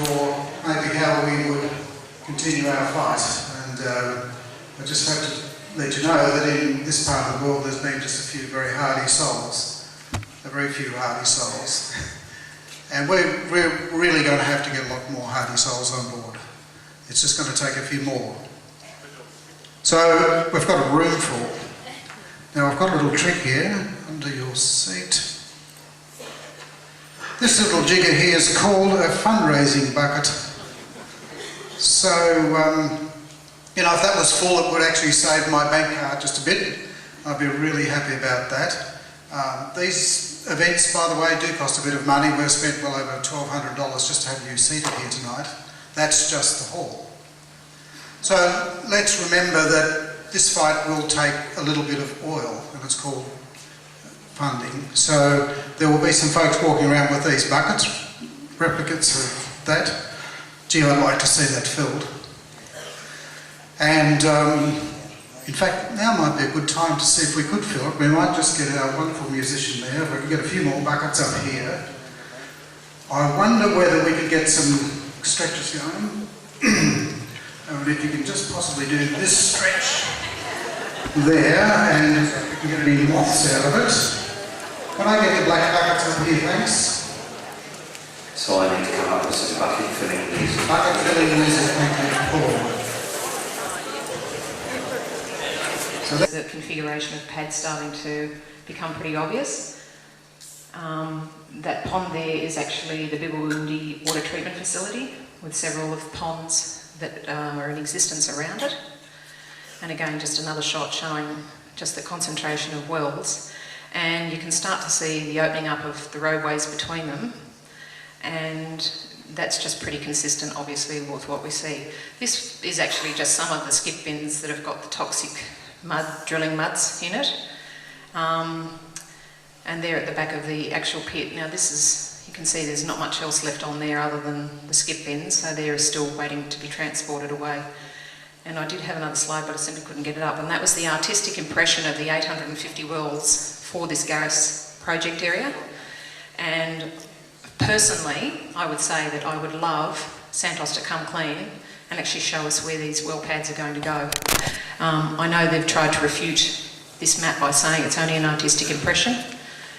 for maybe how we would continue our fight. And I just have to let you know that in this part of the world there's been just a few very hardy souls, a very few hardy souls. And we're really going to have to get a lot more hardy souls on board. It's just going to take a few more. So we've got a room full. Now I've got a little trick here under your seat. This little jigger here is called a fundraising bucket. So, you know, if that was full, it would actually save my bank card just a bit. I'd be really happy about that. These events, by the way, do cost a bit of money. We've spent well over $1,200 just to have you seated here tonight. That's just the hall. So let's remember that this fight will take a little bit of oil, and it's called funding. So there will be some folks walking around with these buckets, replicates of that. Gee, I'd like to see that filled. And in fact, now might be a good time to see if we could fill it. We might just get our wonderful musician there. If we could get a few more buckets up here. I wonder whether we could get some stretches going. And if you can just possibly do this stretch there, and if we can get any moths out of it. Can I get the black buckets up here, thanks? So I need to come up with some bucket filling music. Bucket filling music, thank you, Paul. So the configuration of pads starting to become pretty obvious. That pond there is actually the Bibbulwundi water treatment facility with several of the ponds that are in existence around it. And again, just another shot showing just the concentration of wells. And you can start to see the opening up of the roadways between them. And that's just pretty consistent, obviously, with what we see. This is actually just some of the skip bins that have got the toxic mud, drilling muds in it. And they're at the back of the actual pit. Now this is, you can see there's not much else left on there other than the skip bins, so they're still waiting to be transported away. And I did have another slide, but I simply couldn't get it up. And that was the artistic impression of the 850 wells for this Garris project area. And personally, I would say that I would love Santos to come clean and actually show us where these well pads are going to go. I know they've tried to refute this map by saying it's only an artistic impression.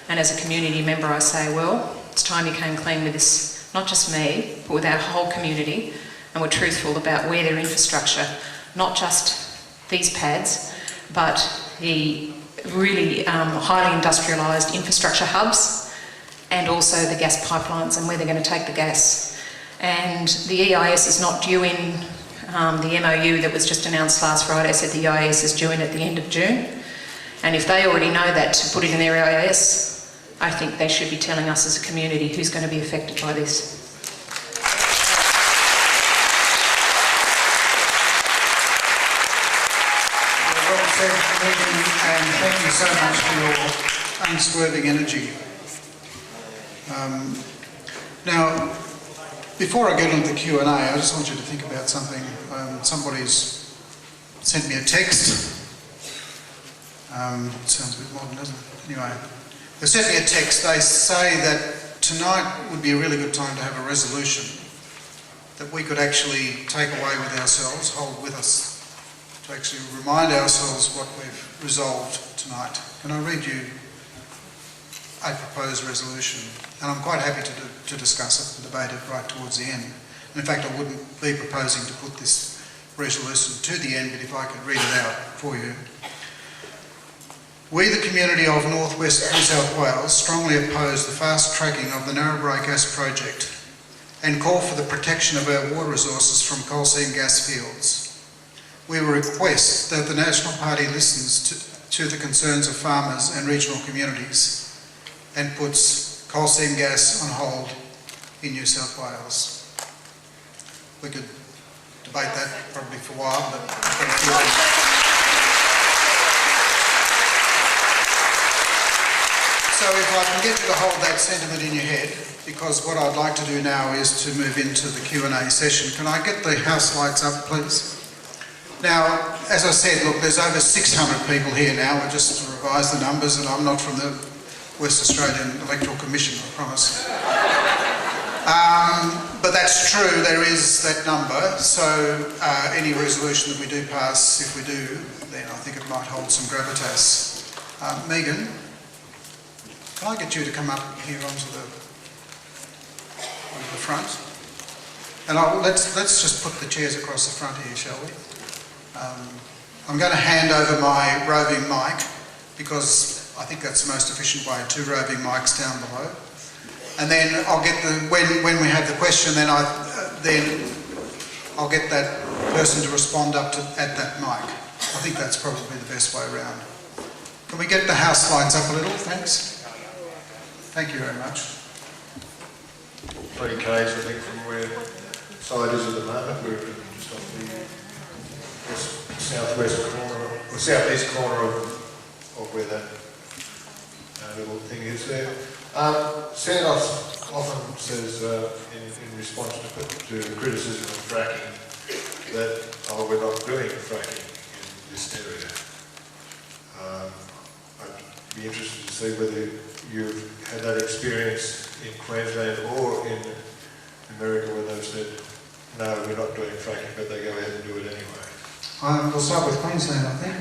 And as a community member, I say, well, it's time you came clean with this, not just me, but with our whole community, and were truthful about where their infrastructure, not just these pads, but the really highly industrialised infrastructure hubs, and also the gas pipelines and where they're going to take the gas. And the EIS is not due in the MOU that was just announced last Friday. Said the EIS is due in at the end of June. And if they already know that to put it in their EIS, I think they should be telling us as a community who's going to be affected by this. Well said, Megan, and thank you so much for your unswerving energy. Now, before I get into the Q&A, I just want you to think about something. Somebody's sent me a text. Sounds a bit modern, doesn't it? Anyway, they sent me a text. They say that tonight would be a really good time to have a resolution that we could actually take away with ourselves, hold with us, to actually remind ourselves what we've resolved tonight. Can I read you a proposed resolution? And I'm quite happy to discuss it and debate it right towards the end. And in fact, I wouldn't be proposing to put this resolution to the end, but if I could read it out for you. We, the community of North West New South Wales, strongly oppose the fast tracking of the Narrabri gas project and call for the protection of our water resources from coal seam gas fields. We request that the National Party listens to the concerns of farmers and regional communities and puts coal seam gas on hold in New South Wales. We could debate that probably for a while, but I've got a feeling. So if I can get you to hold that sentiment in your head, because what I'd like to do now is to move into the Q&A session. Can I get the house lights up, please? Now, as I said, look, there's over 600 people here now. We're just to revise the numbers, and I'm not from the West Australian Electoral Commission, I promise. But that's true, there is that number, so any resolution that we do pass, if we do, then I think it might hold some gravitas. Megan, can I get you to come up here onto the front? And let's just put the chairs across the front here, shall we? I'm going to hand over my roving mic because I think that's the most efficient way, 2 roving mics down below. And then I'll get when we have the question, then I'll get that person to respond up at that mic. I think that's probably the best way around. Can we get the house lights up a little? Thanks. Thank you very much. 3 k's, I think, from where side is at the moment. We're just off the southwest corner, or southeast corner of where that little thing is there. Sandos often says, in response to criticism of fracking, that we're not doing fracking in this area. I'd be interested to see whether you've had that experience in Queensland or in America where they've said, no, we're not doing fracking, but they go ahead and do it anyway. We'll start with Queensland, I think.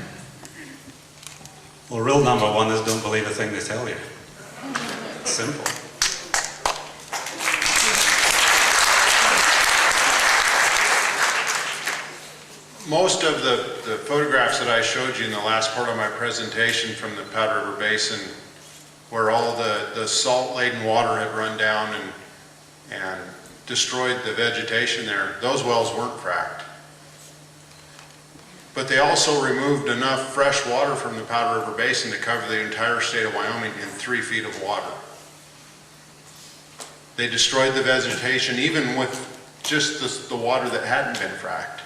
Well, rule number 1 is don't believe a thing they tell you. It's simple. Most of the photographs that I showed you in the last part of my presentation from the Powder River Basin, where all the salt-laden water had run down and destroyed the vegetation there, those wells weren't fracked. But they also removed enough fresh water from the Powder River Basin to cover the entire state of Wyoming in 3 feet of water. They destroyed the vegetation even with just the water that hadn't been fracked.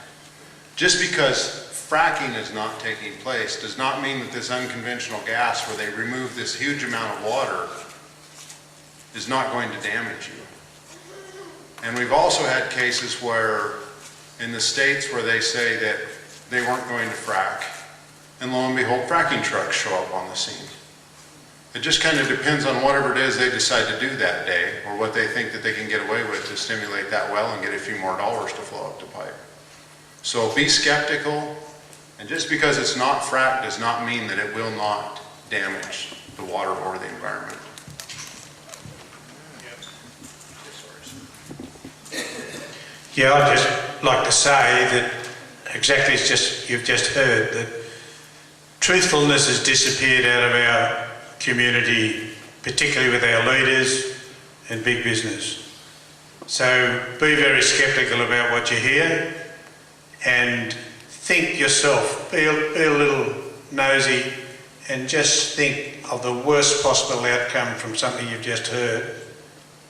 Just because fracking is not taking place does not mean that this unconventional gas, where they remove this huge amount of water, is not going to damage you. And we've also had cases where, in the states where they say that they weren't going to frack, and lo and behold, fracking trucks show up on the scene. It just kind of depends on whatever it is they decide to do that day, or what they think that they can get away with to stimulate that well and get a few more dollars to flow up the pipe. So be skeptical, and just because it's not fracked does not mean that it will not damage the water or the environment. Yeah, I'd just like to say that exactly you've just heard that truthfulness has disappeared out of our community, particularly with our leaders and big business. So be very sceptical about what you hear and think yourself, be a little nosy and just think of the worst possible outcome from something you've just heard,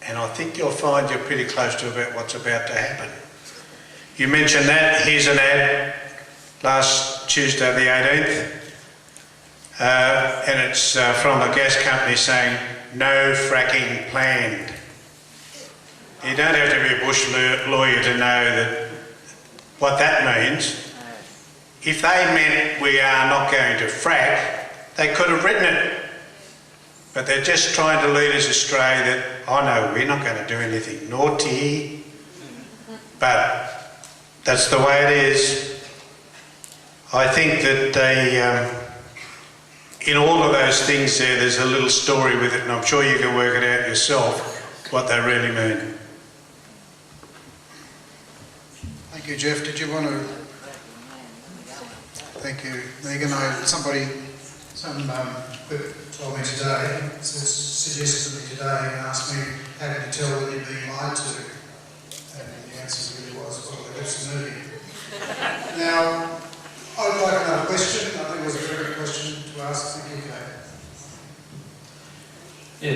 and I think you'll find you're pretty close to about what's about to happen. You mentioned that. Here's an ad last Tuesday the 18th, and it's from a gas company saying no fracking planned. You don't have to be a bush lawyer to know that what that means. If they meant we are not going to frack, they could have written it. But they're just trying to lead us astray that, oh no, we're not going to do anything naughty. But that's the way it is. I think that they, in all of those things there's a little story with it, and I'm sure you can work it out yourself, what they really mean. Thank you, Jeff. Did you want to... Thank you, Megan. Some told me today, suggested to me today and asked me, how can you tell when you're being lied to? And the answer really was, well, they watched the movie.